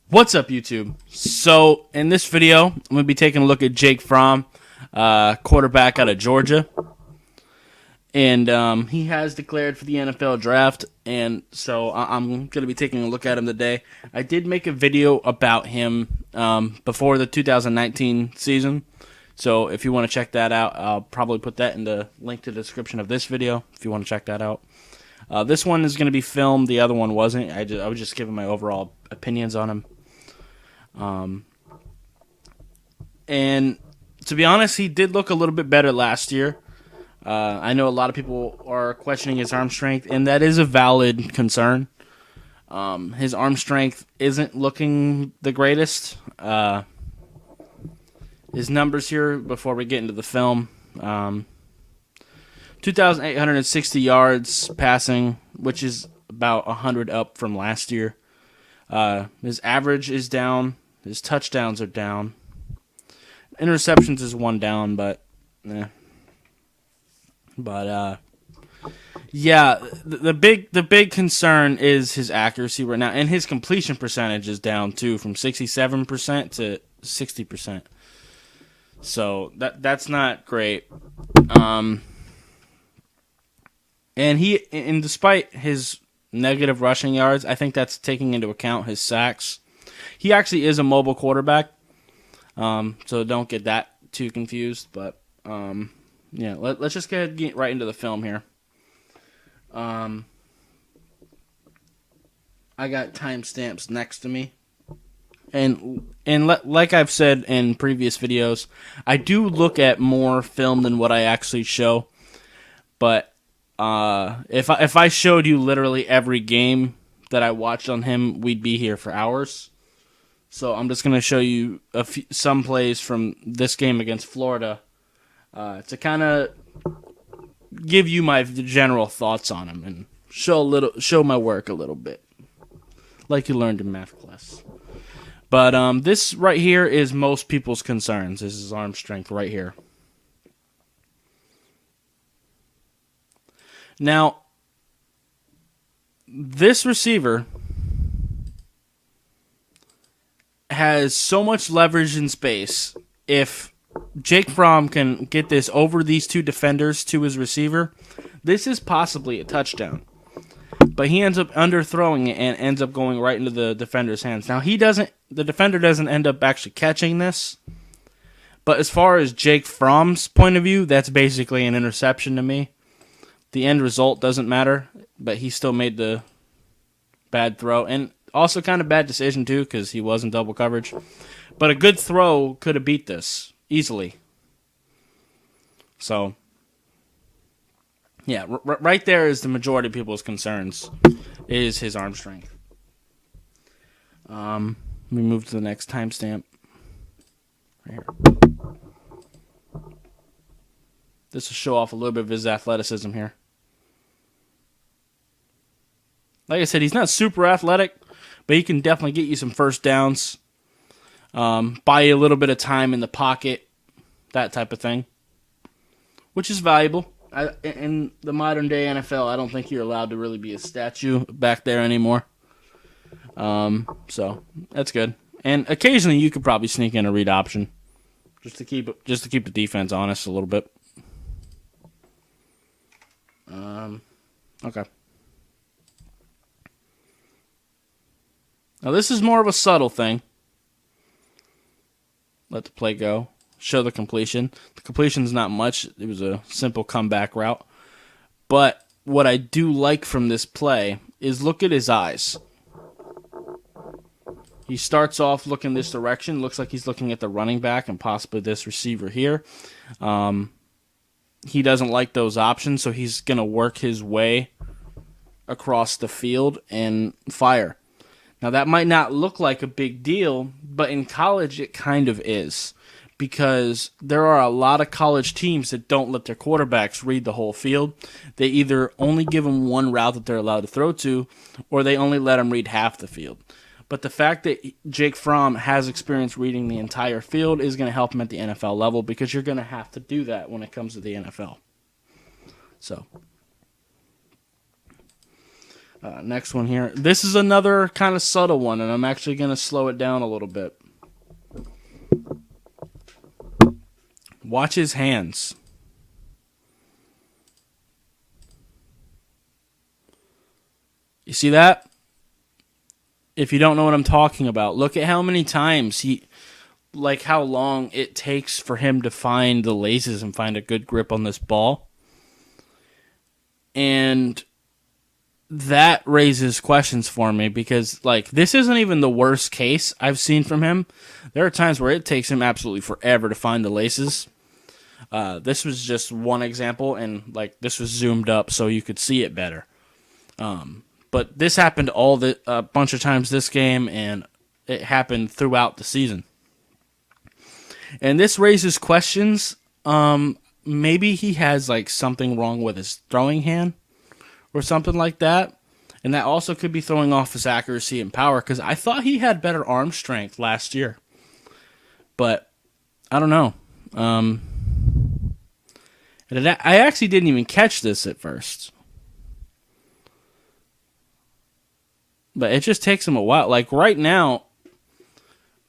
What's up, YouTube? So, in this video, I'm going to be taking a look at Jake Fromm, quarterback out of Georgia. And he has declared for the NFL draft, and so I'm going to be taking a look at him today. I did make a video about him before the 2019 season, so if you want to check that out, I'll probably put that in the link to the description of this video if you want to check that out. This one is going to be filmed, the other one wasn't. I was just giving my overall opinions on him. And to be honest, he did look a little bit better last year. I know a lot of people are questioning his arm strength, and that is a valid concern. His arm strength isn't looking the greatest. His numbers here before we get into the film. 2,860 yards passing, which is about 100 up from last year. His average is down. His touchdowns are down. Interceptions is one down, but yeah, the big concern is his accuracy right now, and his completion percentage is down too, from 67% to 60%. So that's not great. And despite his negative rushing yards, I think that's taking into account his sacks. He actually is a mobile quarterback, so don't get that too confused. But yeah, let's just get right into the film here. I got timestamps next to me, and like I've said in previous videos, I do look at more film than what I actually show. But if I showed you literally every game that I watched on him, we'd be here for hours. So I'm just gonna show you some plays from this game against Florida to kind of give you my general thoughts on him and show my work a little bit, like you learned in math class. But this right here is most people's concerns. This is arm strength right here. Now, this receiver has so much leverage in space. If Jake Fromm can get this over these two defenders to his receiver, this is possibly a touchdown. But he ends up underthrowing it and ends up going right into the defender's hands. Now, the defender doesn't end up actually catching this. But as far as Jake Fromm's point of view, that's basically an interception to me. The end result doesn't matter, but he still made the bad throw. And also kind of bad decision, too, because he was in double coverage. But a good throw could have beat this easily. So, yeah, right there is the majority of people's concerns, is his arm strength. Let me move to the next timestamp. Right here. This will show off a little bit of his athleticism here. Like I said, he's not super athletic, but he can definitely get you some first downs, buy you a little bit of time in the pocket, that type of thing, which is valuable. In the modern day NFL, I don't think you're allowed to really be a statue back there anymore. So that's good. And occasionally you could probably sneak in a read option, just to keep the defense honest a little bit. Okay. Now this is more of a subtle thing. Let the play go. Show the completion. The completion's not much. It was a simple comeback route. But what I do like from this play is look at his eyes. He starts off looking this direction. Looks like he's looking at the running back and possibly this receiver here. He doesn't like those options, so he's going to work his way across the field and fire. Now, that might not look like a big deal, but in college it kind of is, because there are a lot of college teams that don't let their quarterbacks read the whole field. They either only give them one route that they're allowed to throw to, or they only let them read half the field. But the fact that Jake Fromm has experience reading the entire field is going to help him at the NFL level, because you're going to have to do that when it comes to the NFL. So, Next one here. This is another kind of subtle one, and I'm actually going to slow it down a little bit. Watch his hands. You see that? If you don't know what I'm talking about, look at how many times how long it takes for him to find the laces and find a good grip on this ball. And that raises questions for me because, this isn't even the worst case I've seen from him. There are times where it takes him absolutely forever to find the laces. This was just one example, and, this was zoomed up so you could see it better. But this happened a bunch of times this game, and it happened throughout the season. And this raises questions. Maybe he has, something wrong with his throwing hand or something like that. And that also could be throwing off his accuracy and power, because I thought he had better arm strength last year. But I don't know. I actually didn't even catch this at first. But it just takes him a while. Right now,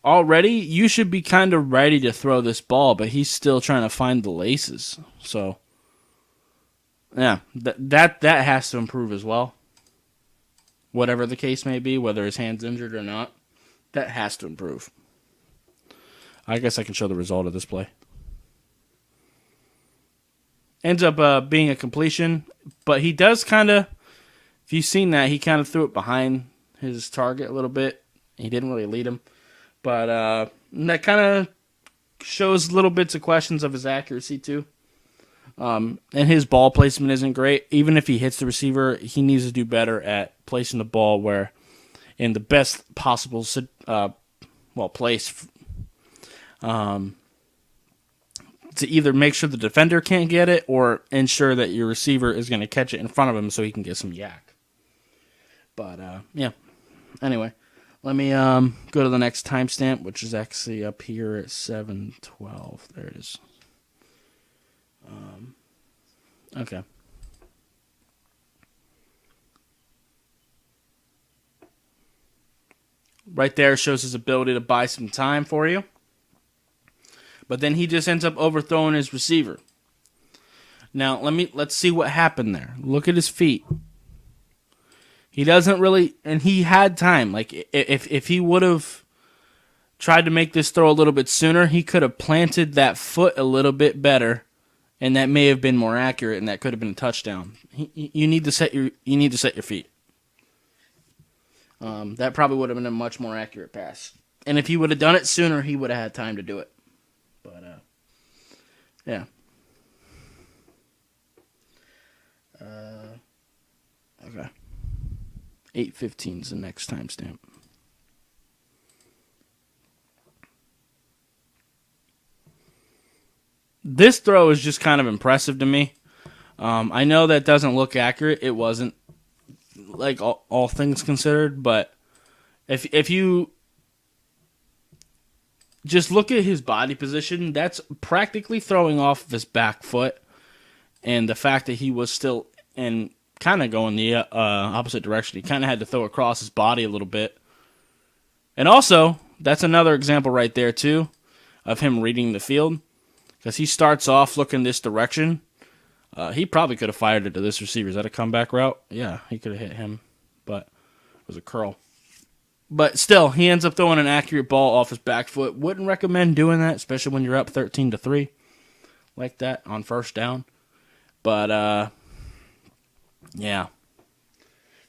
already, you should be kind of ready to throw this ball, but he's still trying to find the laces. So, yeah, that has to improve as well. Whatever the case may be, whether his hand's injured or not, that has to improve. I guess I can show the result of this play. Ends up being a completion, but he does kind of, if you've seen that, he kind of threw it behind his target a little bit. He didn't really lead him. But that kind of shows little bits of questions of his accuracy, too. And his ball placement isn't great. Even if he hits the receiver, he needs to do better at placing the ball where in the best possible place to either make sure the defender can't get it or ensure that your receiver is going to catch it in front of him so he can get some yak. But, yeah. Anyway, let me go to the next timestamp, which is actually up here at 7:12. There it is. Okay. Right there shows his ability to buy some time for you. But then he just ends up overthrowing his receiver. Now, let's see what happened there. Look at his feet. He doesn't really, and he had time. If he would have tried to make this throw a little bit sooner, he could have planted that foot a little bit better, and that may have been more accurate, and that could have been a touchdown. You need to set your feet. That probably would have been a much more accurate pass. And if he would have done it sooner, he would have had time to do it. But yeah. Okay. 8:15 is the next timestamp. This throw is just kind of impressive to me. I know that doesn't look accurate. It wasn't, all things considered, but if you just look at his body position, that's practically throwing off of his back foot, and the fact that he was still in kind of going the opposite direction. He kind of had to throw across his body a little bit. And also, that's another example right there, too, of him reading the field. Because he starts off looking this direction. He probably could have fired it to this receiver. Is that a comeback route? Yeah, he could have hit him. But it was a curl. But still, he ends up throwing an accurate ball off his back foot. Wouldn't recommend doing that, especially when you're up 13-3. Like that on first down. But, yeah.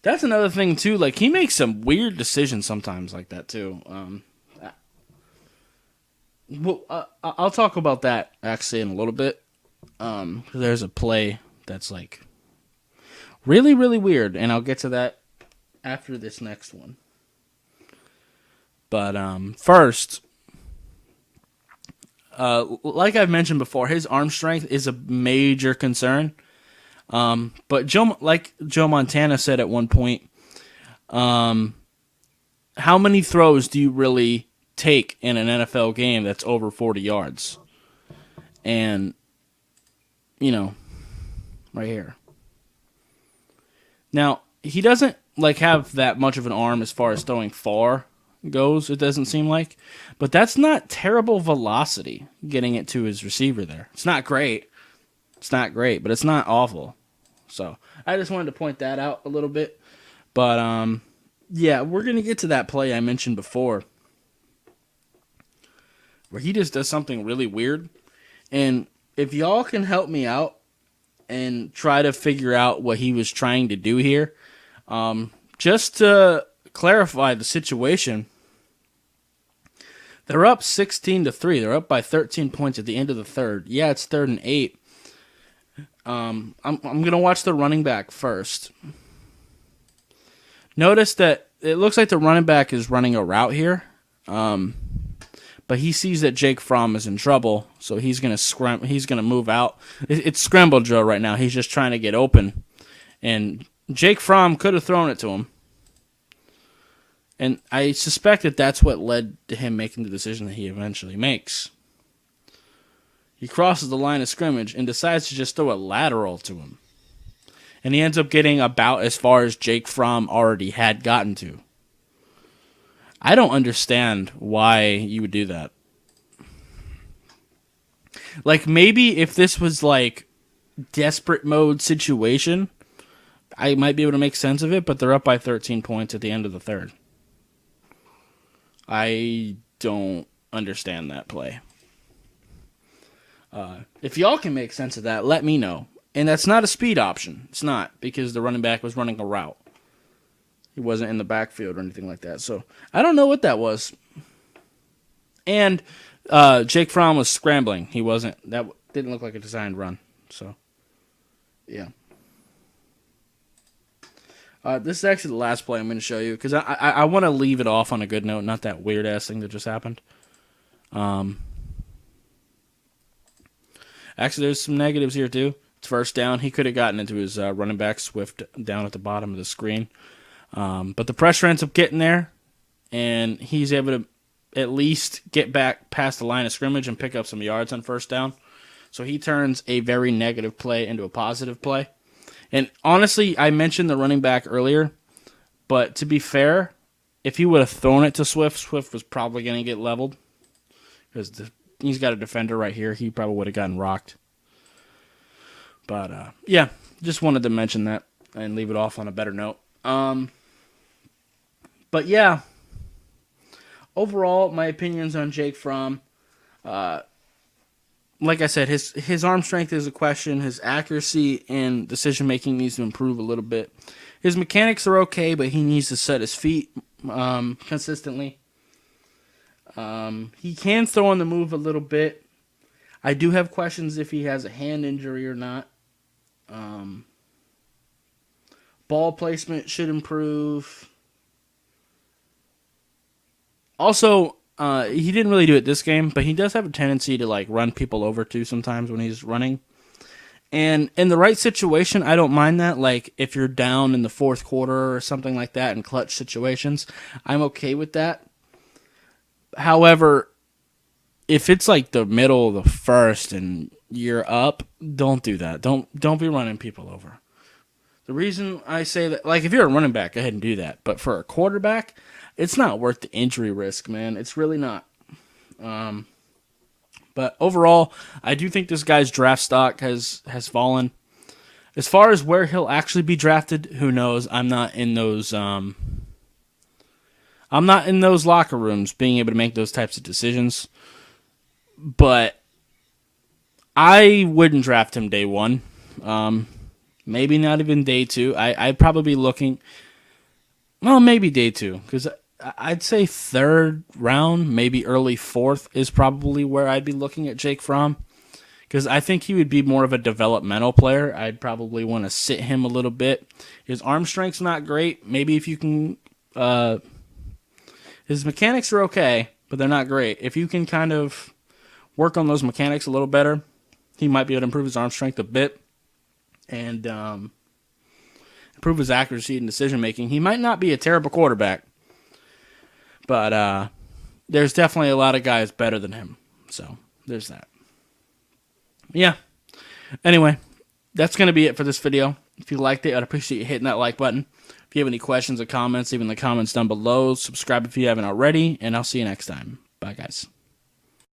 That's another thing, too. He makes some weird decisions sometimes like that, too. I'll talk about that, actually, in a little bit. There's a play that's, really, really weird, and I'll get to that after this next one. But, first, like I've mentioned before, his arm strength is a major concern. But Joe Montana said at one point, how many throws do you really take in an NFL game that's over 40 yards? And, right here. Now, he doesn't, like have that much of an arm as far as throwing far goes. It doesn't seem like, but that's not terrible velocity getting it to his receiver there. It's not great. It's not great, but it's not awful. So I just wanted to point that out a little bit. But yeah, we're gonna get to that play I mentioned before, where he just does something really weird. And if y'all can help me out and try to figure out what he was trying to do here, just to clarify the situation, they're up 16-3. They're up by 13 points at the end of the third. Yeah, it's 3rd and 8. I'm gonna watch the running back first. Notice that it looks like the running back is running a route here, but he sees that Jake Fromm is in trouble, so he's gonna move out. It's scramble drill right now. He's just trying to get open, and Jake Fromm could have thrown it to him. And I suspect that that's what led to him making the decision that he eventually makes. He crosses the line of scrimmage and decides to just throw a lateral to him. And he ends up getting about as far as Jake Fromm already had gotten to. I don't understand why you would do that. Like, maybe if this was like desperate mode situation, I might be able to make sense of it, but they're up by 13 points at the end of the third. I don't understand that play. If y'all can make sense of that, let me know. And that's not a speed option. It's not, because the running back was running a route. He wasn't in the backfield or anything like that. So I don't know what that was. And Jake Fromm was scrambling. He wasn't. That didn't look like a designed run. So, yeah. This is actually the last play I'm going to show you, because I want to leave it off on a good note, not that weird-ass thing that just happened. Actually, there's some negatives here, too. It's first down. He could have gotten into his running back Swift down at the bottom of the screen. But the pressure ends up getting there, and he's able to at least get back past the line of scrimmage and pick up some yards on first down. So he turns a very negative play into a positive play. And honestly, I mentioned the running back earlier, but to be fair, if he would have thrown it to Swift, Swift was probably going to get leveled, because he's got a defender right here. He probably would have gotten rocked. But, yeah, just wanted to mention that and leave it off on a better note. But, yeah, overall, my opinions on Jake Fromm, like I said, his arm strength is a question. His accuracy and decision-making needs to improve a little bit. His mechanics are okay, but he needs to set his feet consistently. He can throw on the move a little bit. I do have questions if he has a hand injury or not. Ball placement should improve. Also, he didn't really do it this game, but he does have a tendency to like run people over too sometimes when he's running. And in the right situation, I don't mind that. Like if you're down in the fourth quarter or something like that in clutch situations, I'm okay with that. However, if it's like the middle of the first and you're up, don't do that. Don't be running people over. The reason I say that, like if you're a running back, go ahead and do that. But for a quarterback, it's not worth the injury risk, man. It's really not. But overall, I do think this guy's draft stock has fallen. As far as where he'll actually be drafted, who knows? I'm not in those locker rooms being able to make those types of decisions. But I wouldn't draft him day one. Maybe not even day two. I'd probably be looking, well, maybe day two, because I'd say third round, maybe early fourth is probably where I'd be looking at Jake Fromm, because I think he would be more of a developmental player. I'd probably want to sit him a little bit. His arm strength's not great. Maybe if you can, his mechanics are okay, but they're not great. If you can kind of work on those mechanics a little better, he might be able to improve his arm strength a bit and improve his accuracy and decision making. He might not be a terrible quarterback, but there's definitely a lot of guys better than him. So there's that. Yeah. Anyway, that's going to be it for this video. If you liked it, I'd appreciate you hitting that like button. If you have any questions or comments, leave in the comments down below. Subscribe if you haven't already, and I'll see you next time. Bye, guys.